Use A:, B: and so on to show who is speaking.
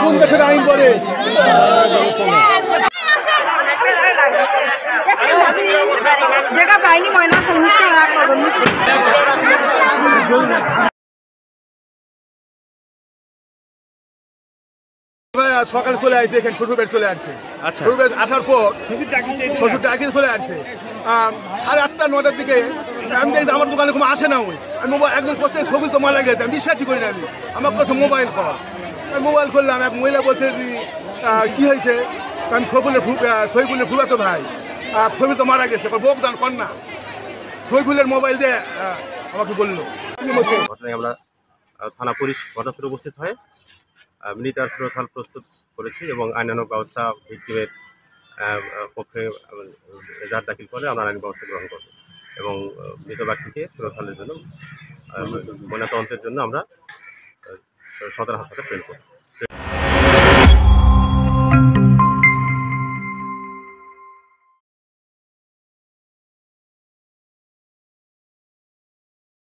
A: কোন দেশের আইন বলে
B: জায়গা পাইনি ময়না
A: সকালে চলে আসছে এখানে শ্বশুর বাড়ি চলে আসছে। শ্বশুর বাড়ি আসার পর শ্বশুর ডাকিয়ে চলে আসছে 8:30 9টার দিকে। আমি দেখছি আমার দোকানে কোনো আসে না। ওই আমি মোবাইল একজন করছে ছবি তো মারা গেছে, আমি বিশ্বাসই করি না। আমি আমার কাছে মোবাইল কর, আমি মোবাইল করলাম। এক মহিলা বলছে যে কি হয়েছে, আমি শহীদুলের ফুলাতো ভাই, ছবি তো মারা গেছে, বোকদান কর না। শহীদুলের মোবাইল দিয়ে আমাকে বললো।
C: আমরা থানা পুলিশ ঘটনাস্থলে উপস্থিত হয়ে মিলিটারি সুরক্ষা প্রস্তুত করেছি এবং আইনানুগ ব্যবস্থা ভিক্টিমের পক্ষে এজাহার দাখিল করে আমরা আইনি ব্যবস্থা গ্রহণ করব এবং মৃত ব্যক্তিকে সুরক্ষার জন্য ময়নাতদন্তের জন্য আমরা সদর হাসপাতালে প্রেরণ করছি।